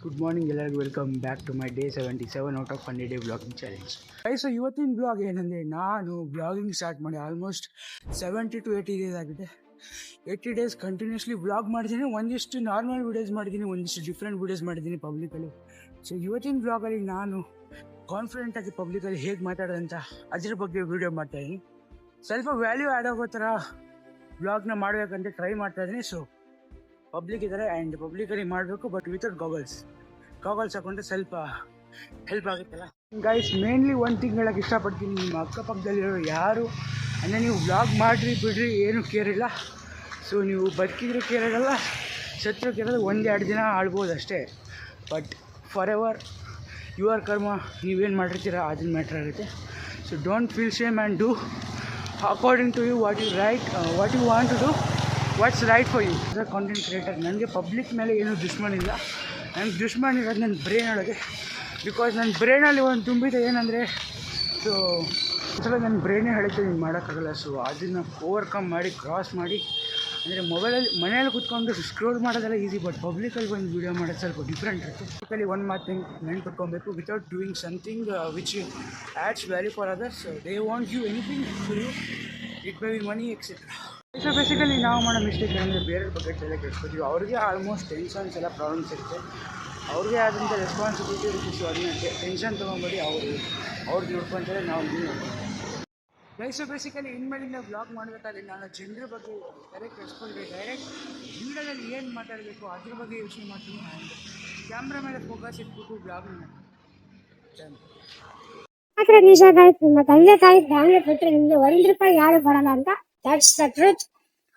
Good morning ಎಲ್ಲರಿಗೂ welcome back to my day 77 out of 100 day blogging challenge. So ಇವತ್ತಿನ blog ಏನಂದರೆ, ನಾನು blogging start ಮಾಡಿ almost 70 to 80 days ಆಗಿದೆ. 80 days continuously blog ಮಾಡಿದ್ದೀನಿ. ಒಂದಿಷ್ಟು ನಾರ್ಮಲ್ ವೀಡಿಯೋಸ್ ಮಾಡಿದ್ದೀನಿ, ಒಂದಿಷ್ಟು ಡಿಫ್ರೆಂಟ್ ವೀಡಿಯೋಸ್ ಮಾಡಿದ್ದೀನಿ ಪಬ್ಲಿಕಲ್ಲಿ. ಸೊ ಇವತ್ತಿನ ಬ್ಲಾಗಲ್ಲಿ ನಾನು ಕಾನ್ಫಿಡೆಂಟಾಗಿ ಪಬ್ಲಿಕಲ್ಲಿ ಹೇಗೆ ಮಾತಾಡೋದಂತ ಅದ್ರ ಬಗ್ಗೆ ವೀಡಿಯೋ ಮಾಡ್ತಾಯಿದ್ದೀನಿ. ಸ್ವಲ್ಪ ವ್ಯಾಲ್ಯೂ ಆ್ಯಡ್ ಆಗೋ ಥರ ಬ್ಲಾಗ್ನ ಮಾಡಬೇಕಂತ ಟ್ರೈ ಮಾಡ್ತಾಯಿದ್ದೀನಿ. ಸೊ ಪಬ್ಲಿಕ್ ಇದ್ದಾರೆ ಆ್ಯಂಡ್ ಪಬ್ಲಿಕಲ್ಲಿ ಮಾಡಬೇಕು, ಬಟ್ ವಿತೌಟ್ ಗಾಗಲ್ಸ್ ಹಾಕೊಂಡ್ರೆ ಸ್ವಲ್ಪ ಹೆಲ್ಪ್ ಆಗುತ್ತಲ್ಲ ಗೈಸ್. ಮೇನ್ಲಿ ಒಂದು ಥಿಂಗ್ ಹೇಳೋಕ್ಕೆ ಇಷ್ಟಪಡ್ತೀನಿ, ನಿಮ್ಮ ಅಕ್ಕಪಕ್ಕದಲ್ಲಿರೋ ಯಾರು ಅಂದರೆ ನೀವು ವ್ಲಾಗ್ ಮಾಡಿರಿ ಬಿಡ್ರಿ ಏನು ಕೇರ್ ಇಲ್ಲ. ಸೊ ನೀವು ಬದುಕಿದ್ರು ಕೇರ್ ಆಗಲ್ಲ, ಸತ್ರು ಕೇರ್ ಆಗಲ್ಲ, 1-2 ದಿನ ಆಳ್ಬೋದು ಅಷ್ಟೇ. ಬಟ್ ಫಾರ್ ಎವರ್ ಯುವರ್ ಕರ್ಮ, ನೀವೇನು ಮಾಡಿರ್ತೀರ ಅದನ್ನ ಮ್ಯಾಟ್ರ್ ಆಗುತ್ತೆ. So don't feel shame and do according to you what you want to do, what's right for you. Content creator. ನನಗೆ ಪಬ್ಲಿಕ್ ಮೇಲೆ ಏನೂ ದುಶ್ಮನಿಲ್ಲ. ನನಗೆ ದುಶ್ಮನ್ ಇರೋದು ನನ್ನ ಬ್ರೈನ್ ಒಳಗೆ. ಬಿಕಾಸ್ ನನ್ನ ಬ್ರೈನಲ್ಲಿ ಒಂದು ತುಂಬಿದೆ ಏನಂದರೆ, ಸೊ ಒಂದ್ಸಲ ನನ್ನ ಬ್ರೈನೇ ಹೇಳುತ್ತೆ ನೀನು ಮಾಡೋಕ್ಕಾಗಲ್ಲ. ಸೊ ಅದನ್ನು ಓವರ್ಕಮ್ ಮಾಡಿ ಕ್ರಾಸ್ ಮಾಡಿ, ಅಂದರೆ ಮನೆಯಲ್ಲಿ ಕೂತ್ಕೊಂಡು ಸ್ಕ್ರೋಲ್ ಮಾಡೋದೆಲ್ಲ ಈಸಿ, ಬಟ್ ಪಬ್ಲಿಕಲ್ಲಿ ಒಂದು ವೀಡಿಯೋ ಮಾಡೋದು ಸ್ವಲ್ಪ ಡಿಫ್ರೆಂಟ್ ಇರುತ್ತೆ. ಪಬ್ಲಿಕಲ್ಲಿ ಒಂದು ಮಾತು ನೆನ್ಪಿಟ್ಕೊಬೇಕು, without doing something which adds value for others. They want you anything for you, it may be money etcetera. So basically ನಾವು ಮಾಡೋ ಮಿಸ್ಟೇಕ್ ಏನಂದರೆ ಬೇರೆ ಬಗ್ಗೆ ತಲೆ ಕೆಡಿಸ್ಕೊತೀವಿ. ಅವ್ರಿಗೆ ಆಲ್ಮೋಸ್ಟ್ ಟೆನ್ಷನ್ಸ್ ಎಲ್ಲ ಪ್ರಾಬ್ಲಮ್ಸ್ ಇರುತ್ತೆ, ಅವ್ರಿಗೆ ಆದಂಥ ರೆಸ್ಪಾನ್ಸಿಬಿಲಿಟಿ ಇರುತ್ತೆ. ಸೊ ಅದನ್ನ ಟೆನ್ಷನ್ ತೊಗೊಂಬೇಡಿ, ಅವ್ರಿಗೆ ನೋಡ್ಕೊತಾರೆ, ನಾವು ಸೊ ಬೇಸಿಕಲಿ ಇನ್ಮೇಲಿಂದ ಬ್ಲಾಗ್ ಮಾಡಬೇಕಾದ್ರೆ ನಾನು ಜನರ ಬಗ್ಗೆ ತಲೆ ಕೆಡಿಸ್ಕೊಂಡ್ರೆ ಡೈರೆಕ್ಟ್ ವೀಡಿಯೋದಲ್ಲಿ ಏನು ಮಾತಾಡಬೇಕು ಅದ್ರ ಬಗ್ಗೆ ಯೋಚನೆ ಮಾಡ್ತೀನಿ. ಆ್ಯಂಡ್ ಕ್ಯಾಮ್ರಾ ಮೇಲೆ ಫೋಕಸ್ ಇಟ್ಬಿಟ್ಟು ಬ್ಲಾಗ್ ಮಾತ್ರ ನಿಜ ಗಾಯ್ತು. ನಿಮ್ಮ ತಂದೆ ತಾಯಿ ಫ್ಯಾಮಿಲಿ ಬಿಟ್ಟರೆ ನಿಮಗೆ ₹1 ಯಾರು ಕೊಡಲ್ಲ ಅಂತ. That's the truth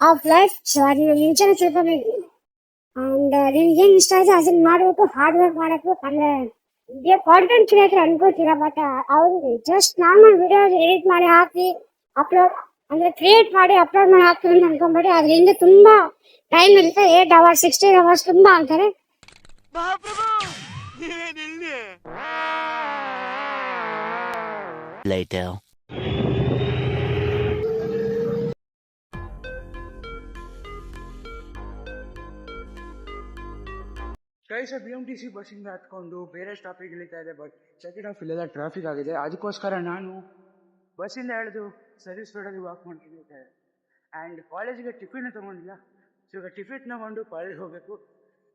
of life. So ಅದನ್ನ ಮುಂಚೆನೇ ತಿಳ್ಕೊಬೇಕು. ಅಂಡ್ ನಿಮ್ಗೆ ಏನು ಇಷ್ಟ ಆಯ್ತು ಅದನ್ನ ಮಾಡಬೇಕು, ಹಾರ್ಡ್ ವರ್ಕ್ ಮಾಡಬೇಕು. ಅಂದರೆ ಕಾಂಟೆಂಟ್ ಕ್ರಿಯೇಟರ್ ಅನ್ಕೋತೀರಾ, ಬಟ್ ಅವ್ರಿಗೆ ಜಸ್ಟ್ ನಾರ್ಮಲ್ ವಿಡಿಯೋ ಎಡಿಟ್ ಮಾಡಿ ಹಾಕಿ ಅಪ್ಲೋಡ್, ಅಂದರೆ ಕ್ರಿಯೇಟ್ ಮಾಡಿ ಅಪ್ಲೋಡ್ ಮಾಡಿ ಹಾಕ್ತೀವಿ ಅಂತ ಅನ್ಕೊಂಬೇಡಿ. ಅದರಿಂದ ತುಂಬ ಟೈಮ್ ಇರುತ್ತೆ. 8 hours 16 hours ತುಂಬ ಅಂತಾರೆ. Later. ಗೈಸ್, BMTC ಬಸ್ಸಿಂದ ಹತ್ಕೊಂಡು ಬೇರೆ ಸ್ಟಾಪಿಗೆ ಇಳಿತಾ ಇದೆ. ಬಟ್ ಚೆಕ್ ಇಟ್ ಆಫ್, ಇಲ್ಲೆಲ್ಲ ಟ್ರಾಫಿಕ್ ಆಗಿದೆ. ಅದಕ್ಕೋಸ್ಕರ ನಾನು ಬಸ್ಸಿಂದ ಎಳೆದು ಸರ್ವಿಸ್ ರೋಡಲ್ಲಿ ವಾಕ್ ಮಾಡ್ತಿದ್ದೆ. ಆ್ಯಂಡ್ ಕಾಲೇಜಿಗೆ ಟಿಫಿನ್ ತೊಗೊಂಡಿಲ್ಲ. ಸೊ ಈಗ ಟಿಫಿನ್ ತೊಗೊಂಡು ಕಾಲೇಜ್ ಹೋಗಬೇಕು.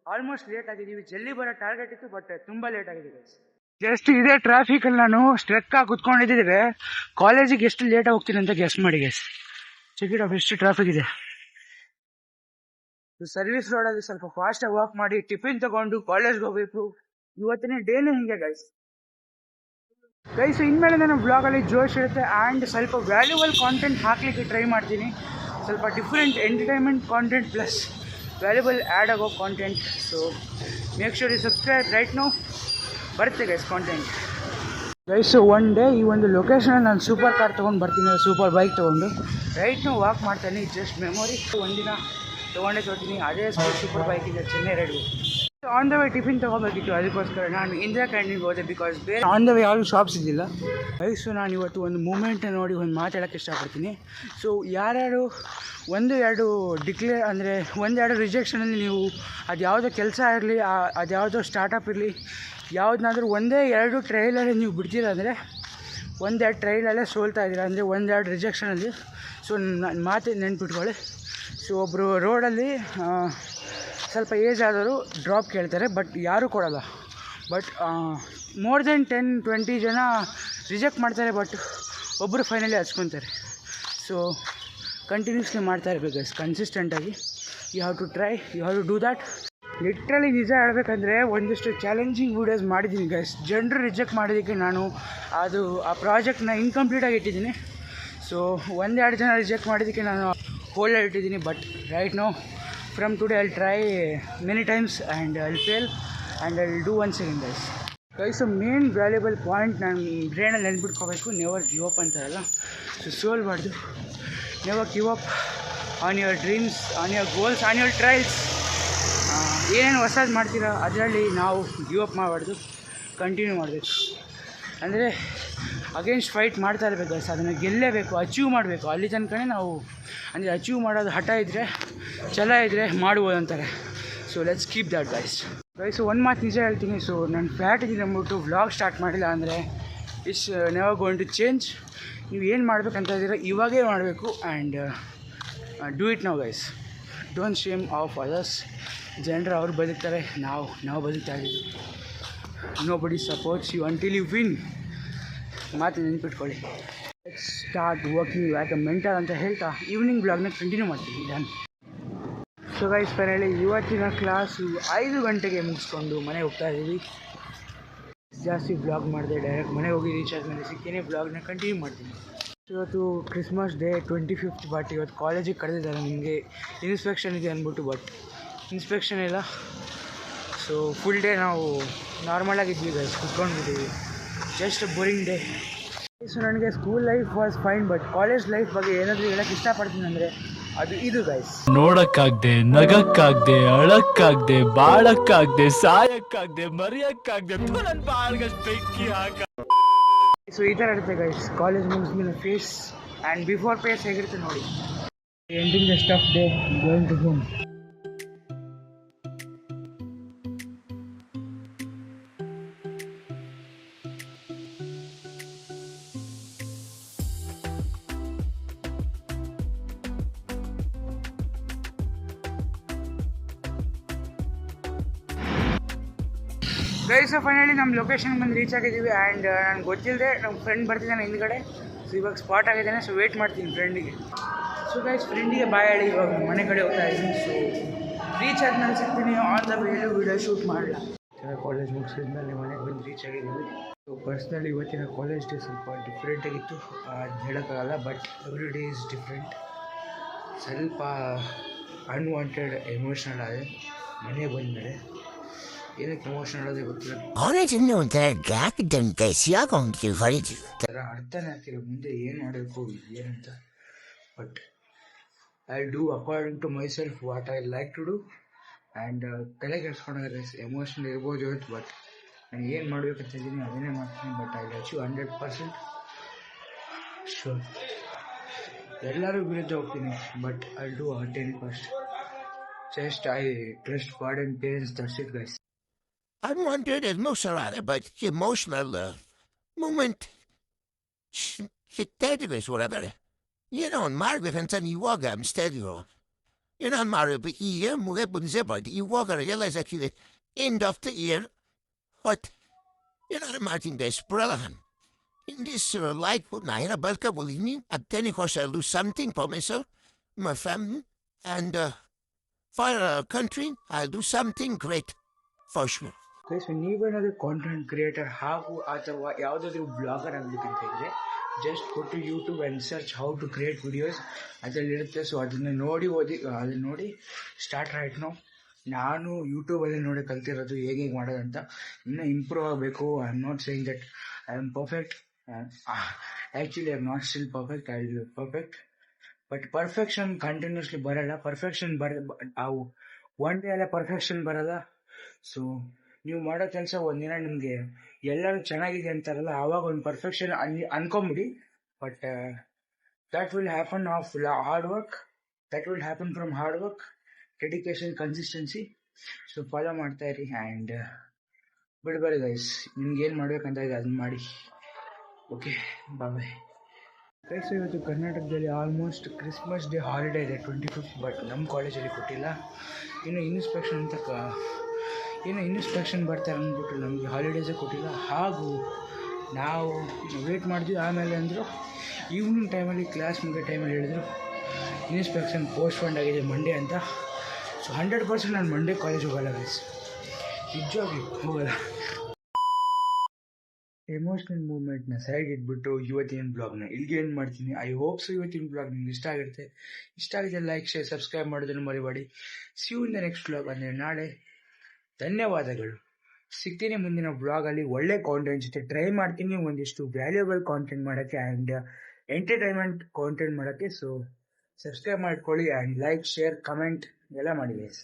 ಆಲ್ಮೋಸ್ಟ್ ಲೇಟ್ ಆಗಿದ್ದೀವಿ. ಜಲ್ದಿ ಬರೋ ಟಾರ್ಗೆಟ್ ಇತ್ತು, ಬಟ್ ತುಂಬ ಲೇಟ್ ಆಗಿದೆ ಗೈಸ್. ಜಸ್ಟ್ ಇದೇ ಟ್ರಾಫಿಕಲ್ಲಿ ನಾನು ಸ್ಟ್ರಕ್ ಆಗಿ ಕುತ್ಕೊಂಡಿದ್ದಿದ್ರೆ ಕಾಲೇಜಿಗೆ ಎಷ್ಟು ಲೇಟಾಗಿ ಹೋಗ್ತೀನಿ ಅಂತ ಗೆಸ್ ಮಾಡಿ ಗೈಸ್. ಚೆಕ್ ಇಟ್ ಆಫ್, ಎಷ್ಟು ಟ್ರಾಫಿಕ್ ಇದೆ. ಸರ್ವಿಸ್ ರೋಡಲ್ಲಿ ಸ್ವಲ್ಪ ಫಾಸ್ಟಾಗಿ ವಾಕ್ ಮಾಡಿ ಟಿಫಿನ್ ತಗೊಂಡು ಕಾಲೇಜ್ಗೆ ಹೋಗ್ಬೇಕು. ಇವತ್ತಿನ ಡೇನೇ ಹಿಂಗೆ ಗೈಸ್. ಇನ್ಮೇಲೆ ನಾನು ಬ್ಲಾಗಲ್ಲಿ ಜೋಶ್ ಇರುತ್ತೆ ಆ್ಯಂಡ್ ಸ್ವಲ್ಪ ವ್ಯಾಲ್ಯೂಬಲ್ ಕಾಂಟೆಂಟ್ ಹಾಕಲಿಕ್ಕೆ ಟ್ರೈ ಮಾಡ್ತೀನಿ. ಸ್ವಲ್ಪ different entertainment content plus valuable add ಆಗೋ content. So make sure you subscribe right now. ಬರುತ್ತೆ ಗೈಸ್ ಕಾಂಟೆಂಟ್. ಒನ್ ಡೇ ಈ ಒಂದು ಲೊಕೇಶನಲ್ಲಿ ನಾನು ಸೂಪರ್ ಕಾರ್ ತೊಗೊಂಡು ಬರ್ತೀನಿ, ಸೂಪರ್ ಬೈಕ್ ತೊಗೊಂಡು ರೈಟ್ ನೌ ವಾಕ್ ಮಾಡ್ತಾನೆ. Just memory. ಒಂದಿನ ತೊಗೊಂಡಿರ್ತೀನಿ, ಅದೇ ಸೂಪರ್ ಬೈಕ್ ಇದೆ, Chennai ride. On the way tiffin ತೊಗೋಬೇಕಿತ್ತು, ಅದಕ್ಕೋಸ್ಕರ ನಾನು ಇಂದಿರಾ ಕ್ಯಾಂಟೀನ್ಗೆ ಹೋದೆ. ಬಿಕಾಸ್ ಬೇರೆ ಆನ್ ದ ವೇ ಯಾವುದು ಶಾಪ್ಸ್ ಇದ್ದಿಲ್ಲ. ನಾನು ಇವತ್ತು ಒಂದು ಮೂಮೆಂಟ್ ನೋಡಿ ಒಂದು ಮಾತಾಡೋಕ್ಕೆ ಇಷ್ಟಪಡ್ತೀನಿ. ಸೊ ಯಾರ್ಯಾರು 1-2 ಡಿಕ್ಲೇರ್ ಅಂದರೆ 1-2 ರಿಜೆಕ್ಷನಲ್ಲಿ ನೀವು ಅದು ಯಾವುದೋ ಕೆಲಸ ಇರಲಿ, ಅದು ಯಾವುದೋ ಸ್ಟಾರ್ಟಪ್ ಇರಲಿ, ಯಾವುದನ್ನಾದರೂ 1-2 ಟ್ರೈಲಲ್ಲಿ ನೀವು ಬಿಡ್ತೀರ ಅಂದರೆ 1-2 ಟ್ರೈಲಲ್ಲೇ ಸೋಲ್ತಾ ಇದ್ದೀರ, ಅಂದರೆ 1-2 ರಿಜೆಕ್ಷನಲ್ಲಿ. ಸೊ ನನ್ನ ಮಾತು ನೆನ್ಪಿಟ್ಕೊಳ್ಳಿ. ಸೊ ಒಬ್ಬರು ರೋಡಲ್ಲಿ ಸ್ವಲ್ಪ ಏಜ್ ಆದವರು ಡ್ರಾಪ್ ಕೇಳ್ತಾರೆ, ಬಟ್ ಯಾರೂ ಕೊಡೋಲ್ಲ. ಬಟ್ ಮೋರ್ ದೆನ್ 10-20 ಜನ ರಿಜೆಕ್ಟ್ ಮಾಡ್ತಾರೆ, ಬಟ್ ಒಬ್ಬರು ಫೈನಲಿ ಹಚ್ಕೊತಾರೆ. ಸೊ ಕಂಟಿನ್ಯೂಸ್ಲಿ ಮಾಡ್ತಾ ಇರಬೇಕು ಕನ್ಸಿಸ್ಟೆಂಟಾಗಿ. You have to try, you have to do that. Literally ನಿಜ ಹೇಳಬೇಕಂದ್ರೆ ಒಂದಿಷ್ಟು ಚಾಲೆಂಜಿಂಗ್ ವೀಡಿಯೋಸ್ ಮಾಡಿದ್ದೀನಿ ಗೈಸ್. ಜನರು ರಿಜೆಕ್ಟ್ ಮಾಡೋದಕ್ಕೆ ನಾನು ಆ ಪ್ರಾಜೆಕ್ಟ್ನ ಇನ್ಕಂಪ್ಲೀಟಾಗಿ ಇಟ್ಟಿದ್ದೀನಿ. ಸೊ 1-2 ಜನ ರಿಜೆಕ್ಟ್ ಮಾಡೋದಕ್ಕೆ ನಾನು ಹೋಲ್ಡ್ ಇಟ್ಟಿದ್ದೀನಿ. But right now from today I will try many times and I will fail and I will do once again guys. Main valuable point ನಾನು ಬ್ರೈನಲ್ಲಿ ನೆನ್ಪಿಟ್ಕೋಬೇಕು, ನೆವರ್ ಗಿವ್ ಅಪ್ ಅಂತಾರಲ್ಲ. ಸೊ ಸೋಲ್ಬಾರ್ದು. Never give up on your dreams, on your goals, on your trials. ಏನೇನು ಹೊಸದು ಮಾಡ್ತೀರಾ ಅದರಲ್ಲಿ ನಾವು ಗಿವ್ ಅಪ್ ಮಾಡಬಾರ್ದು, ಕಂಟಿನ್ಯೂ ಮಾಡಬೇಕು. ಅಂದರೆ ಅಗೇನ್ಸ್ಟ್ ಫೈಟ್ ಮಾಡ್ತಾ ಇರಬೇಕು ಗೈಸ್. ಅದನ್ನು ಗೆಲ್ಲೇಬೇಕು, ಅಚೀವ್ ಮಾಡಬೇಕು. ಅಲ್ಲಿ ತನಕನೇ ನಾವು ಅಂದರೆ ಅಚೀವ್ ಮಾಡೋದು ಹಠ ಇದ್ದರೆ, ಛಲ ಇದ್ದರೆ ಮಾಡ್ಬೋದು ಅಂತಾರೆ. So let's keep that guys. Guys ಒಂದು ಮಾತು ನಿಜ ಹೇಳ್ತೀನಿ. ಸೊ ನಾನು ಫ್ಲ್ಯಾಟಿಗೆ ಅಂದ್ಬಿಟ್ಟು ವ್ಲಾಗ್ ಸ್ಟಾರ್ಟ್ ಮಾಡಿಲ್ಲ ಅಂದರೆ it's never going to change. ನೀವು ಏನು ಮಾಡ್ಬೇಕಂತ ಇದ್ದೀರ ಇವಾಗೇ ಮಾಡಬೇಕು and do it now guys. Don't shame of others. ಜನರು ಅವ್ರು ಬದುಕ್ತಾರೆ, ನಾವು ಬದುಕ್ತಾ ಇದ್ದೀವಿ. Nobody supports you until you win. ಮಾತು ನೆನ್ಪಿಟ್ಕೊಳ್ಳಿ. Let's start working at a mental ಅಂತ ಹೇಳ್ತಾ ಈವ್ನಿಂಗ್ ಬ್ಲಾಗ್ನ ಕಂಟಿನ್ಯೂ ಮಾಡ್ತೀನಿ. ಡನ್. ಸೊ ಗೈಸ್ ಫೈನಲಿ ಇವತ್ತಿನ ಕ್ಲಾಸು 5 ಗಂಟೆಗೆ ಮುಗಿಸ್ಕೊಂಡು ಮನೆಗೆ ಹೋಗ್ತಾ ಇದ್ದೀವಿ. ಜಾಸ್ತಿ ಬ್ಲಾಗ್ ಮಾಡಿದೆ, ಡೈರೆಕ್ಟ್ ಮನೆಗೆ ಹೋಗಿ ರೀಚ್ ಆದಮೇಲೆ ಸಿಕ್ಕೇನೆ ಬ್ಲಾಗ್ನ ಕಂಟಿನ್ಯೂ ಮಾಡ್ತೀನಿ. ಇವತ್ತು ಕ್ರಿಸ್ಮಸ್ ಡೇ 25th. ಬಟ್ ಇವತ್ತು ಕಾಲೇಜಿಗೆ ಕರೆದಿದ್ದಾರೆ ನಿಮಗೆ ಇನ್ಸ್ಪೆಕ್ಷನ್ ಇದೆ ಅಂದ್ಬಿಟ್ಟು. ಬಟ್ ಇನ್ಸ್ಪೆಕ್ಷನ್ ಇಲ್ಲ. ಸೊ ಫುಲ್ ಡೇ ನಾವು ನಾರ್ಮಲಾಗಿದ್ವಿ ಗೈಸ್, ಕುತ್ಕೊಂಡಿದ್ದೀವಿ. Just boring day. ಸೊ ನನಗೆ school life was fine, but college life ಬಗ್ಗೆ ಏನಾದರೂ ಹೇಳೋಕ್ಕೆ ಇಷ್ಟಪಡ್ತೀನಿ ಅಂದರೆ ಅದು ಇದು ಗೈಸ್. ನೋಡಕ್ಕಾಗ್ದೆ, ನಗಕ್ಕಾಗ್ದೆ, ಅಳಕ್ಕಾಗ್ದೆ, ಬಾಳಕ್ಕಾಗ್ದೆ, ಸಾಯಕ್ಕಾಗ್ದೆ, ಮರಿಯಕ್ಕಾಗ್ದೆ, ನನ್ನ ಬಾಳ್ಗಷ್ಟು ಬೆಂಕಿ ಹಾಕ. ಸೊ ಈ ಥರ ಇರುತ್ತೆ ಗೈಸ್ ಕಾಲೇಜ್ ಮುಗಿಸ್ಮೇಲೆ ಫೇಸ್ ಆ್ಯಂಡ್ ಬಿಫೋರ್ ಫೇಸ್ ಹೇಗಿರುತ್ತೆ ನೋಡಿ. Ending the stuff day, going to home. Guys finally ನಮ್ಮ ಲೊಕೇಶನ್ ಬಂದು ರೀಚ್ ಆಗಿದ್ದೀವಿ. ಆ್ಯಂಡ್ ನನಗೆ ಗೊತ್ತಿಲ್ಲದೆ ನಮ್ಮ ಫ್ರೆಂಡ್ ಬರ್ತಿದ್ದಾನೆ ಹಿಂದ್ಗಡೆ. ಸೊ ಇವಾಗ ಸ್ಪಾಟ್ ಆಗಿದ್ದಾನೆ. ಸೊ ವೇಟ್ ಮಾಡ್ತೀನಿ ಫ್ರೆಂಡಿಗೆ. ಸೊ ಗೈಸ್ ಫ್ರೆಂಡಿಗೆ ಬಾಯ್ ಹೇಳಿ ಇವಾಗ ಮನೆ ಕಡೆ ಹೋಗ್ತಾ ಇದ್ದೀನಿ. ಸೊ ರೀಚ್ ಆದ್ಮೇಲೆ ಸಿಗ್ತೀನಿ. On the Velu video shoot ಮಾಡಲ್ಲ. ಕಾಲೇಜ್ ಮುಗಿಸಿದ್ಮೇಲೆ ಮನೆಗೆ ಬಂದು ರೀಚ್ ಆಗಿದ್ದೀವಿ. ಸೊ ಪರ್ಸ್ನಲಿ ಇವತ್ತಿನ ಕಾಲೇಜ್ ಡೇ ಸ್ವಲ್ಪ ಡಿಫ್ರೆಂಟಾಗಿತ್ತು, ಅದು ಹೇಳೋಕ್ಕಾಗಲ್ಲ. But every day is different. ಸ್ವಲ್ಪ ಅನ್ವಾಂಟೆಡ್ ಎಮೋಷ್ನಲ್ ಆಗಿದೆ ಮನೆಗೆ ಬಂದಮೇಲೆ. ಏನಕ್ಕೆ ಎಮೋಷನಲ್ ಆಗೋದೇ ಗೊತ್ತಿಲ್ಲ. ಕಾಲೇಜಲ್ಲಿ ಒಂಥರ ಗ್ಯಾಪ್ ಇದ್ದಂಗೆ ಸಿಯಾಕೊಂಡ್ತೀವಿ ಹೊಡಿತೀವಿ. ಥರ ಅರ್ಥನೇ ಆಗ್ತಿಲ್ಲ ಮುಂದೆ ಏನು ಮಾಡಬೇಕು ಏನಂತ. But I do according to myself what I like to do. And ತಲೆ ಕೆಡ್ಸ್ಕೊಂಡ್ರೆ ಎಮೋಷನಲ್ ಇರ್ಬೋದು ಇವತ್ತು. ಬಟ್ ನಾನು ಏನು ಮಾಡಬೇಕಂತ ಇದ್ದೀನಿ ಅದನ್ನೇ ಮಾಡ್ತೀನಿ. But I achieve 100% sure. ಎಲ್ಲರೂ ವಿರುದ್ಧ ಹೋಗ್ತೀನಿ. But I do 10%. Just I trust god and parents. That's it guys. Unwanted emotional, but emotional moment. Shitteris, whatever. You know, Margaret and Sonny Waga, I'm stereo. You know, Mario, but here, Murebun Zebad, you walk and realize that the end of the year, but you know, Martin, this brilliant. In this life, Naina Balka will leave me. At 10 course, I'll do something for myself, my family, and for our country, I'll do something great, for sure. Guys ನೀವೇನಾದರೂ content creator ಹಾಗೂ ಅಥವಾ ಯಾವುದಾದ್ರೂ blogger ಆಗಬೇಕಂತ ಇದ್ದರೆ just go to YouTube and search how to create videos. ಅದರಲ್ಲಿರುತ್ತೆ. So ಅದನ್ನು ಅದನ್ನು ನೋಡಿ ಸ್ಟಾರ್ಟ್ ರೈಟ್ ನಾವು. ನಾನು ಯೂಟ್ಯೂಬಲ್ಲೇ ನೋಡಿ ಕಲ್ತಿರೋದು ಹೇಗೆ ಮಾಡೋದಂತ. ಇನ್ನೂ ಇಂಪ್ರೂವ್ ಆಗಬೇಕು. I am not saying that I am perfect. Actually I am not still perfect. I will perfect. But perfection continuously ಬರೋಲ್ಲ. ಪರ್ಫೆಕ್ಷನ್ ಅವು ಒನ್ ಡೇ ಅಲ್ಲ ಪರ್ಫೆಕ್ಷನ್ ಬರೋಲ್ಲ. ಸೊ ನೀವು ಮಾಡೋ ಕೆಲಸ ಒಂದಿನ ನಿಮಗೆ ಎಲ್ಲರೂ ಚೆನ್ನಾಗಿದೆ ಅಂತಾರಲ್ಲ ಆವಾಗ ಒಂದು ಪರ್ಫೆಕ್ಷನ್ ಅನ್ಕೊಂಬಿಡಿ. But that will happen of hard work. That will happen from hard work, dedication, consistency. So follow ಮಾಡ್ತಾ ಇರಿ ಆ್ಯಂಡ್ ಬಿಡಬೇಡಿ ಗೈಸ್. ನಿಮ್ಗೆ ಏನು ಮಾಡ್ಬೇಕಂತ ಇದೆ ಅದನ್ನ ಮಾಡಿ. Okay bye guys. ಇವತ್ತು ಕರ್ನಾಟಕದಲ್ಲಿ ಆಲ್ಮೋಸ್ಟ್ ಕ್ರಿಸ್ಮಸ್ ಡೇ ಹಾಲಿಡೇ ಇದೆ 25th. ಬಟ್ ನಮ್ಮ ಕಾಲೇಜಲ್ಲಿ ಕೊಟ್ಟಿಲ್ಲ. ಇನ್ನು ಇನ್ಸ್ಪೆಕ್ಷನ್ ಬರ್ತಾರೆ ಅಂದ್ಬಿಟ್ಟು ನಮಗೆ ಹಾಲಿಡೇಸೇ ಕೊಟ್ಟಿಲ್ಲ. ಹಾಗೂ ನಾವು ವೇಟ್ ಮಾಡಿದ್ವಿ. ಆಮೇಲೆ ಅಂದರು ಈವ್ನಿಂಗ್ ಟೈಮಲ್ಲಿ ಕ್ಲಾಸ್ ಮುಗಿಯೋ ಟೈಮಲ್ಲಿ ಹೇಳಿದ್ರು ಇನ್ಸ್ಪೆಕ್ಷನ್ ಪೋಸ್ಟ್ಪೋಂಡ್ ಆಗಿದೆ ಮಂಡೇ ಅಂತ. ಸೊ 100% ನಾನು ಮಂಡೇ ಕಾಲೇಜ್ ಹೋಗಲ್ಲ ಗೈಸ್, ನಿಜವಾಗಿ ಹೋಗಲ್ಲ. ಎಮೋಷ್ನಲ್ ಮೂಮೆಂಟ್ನ ಸೈಡ್ ಇಟ್ಬಿಟ್ಟು ಇವತ್ತಿನ ಬ್ಲಾಗ್ನ ಇಲ್ಲಿಗೆ ಏನು ಮಾಡ್ತೀನಿ. ಐ ಹೋಪ್ ಸೊ ಇವತ್ತಿನ ಬ್ಲಾಗ್ ನಿಮ್ಗೆ ಇಷ್ಟ ಆಗುತ್ತೆ. ಇಷ್ಟ ಆಗಿದೆ ಲೈಕ್, ಶೇರ್, ಸಬ್ಸ್ಕ್ರೈಬ್ ಮಾಡೋದನ್ನು ಮರಿಬೇಡಿ. See you in the next blog ಅಂದರೆ ನಾಳೆ. ಧನ್ಯವಾದಗಳು. ಸಿಗ್ತೀನಿ ಮುಂದಿನ ಬ್ಲಾಗಲ್ಲಿ. ಒಳ್ಳೆ ಕಾಂಟೆಂಟ್ ಜೊತೆ ಟ್ರೈ ಮಾಡ್ತೀನಿ ಒಂದಿಷ್ಟು ವ್ಯಾಲ್ಯೂಬಲ್ ಕಾಂಟೆಂಟ್ ಮಾಡೋಕ್ಕೆ ಆ್ಯಂಡ್ ಎಂಟರ್ಟೈನ್ಮೆಂಟ್ ಕಾಂಟೆಂಟ್ ಮಾಡೋಕ್ಕೆ. ಸೊ ಸಬ್ಸ್ಕ್ರೈಬ್ ಮಾಡ್ಕೊಳ್ಳಿ ಆ್ಯಂಡ್ ಲೈಕ್, ಶೇರ್, ಕಮೆಂಟ್ ಎಲ್ಲ ಮಾಡಿ ಗೈಸ್.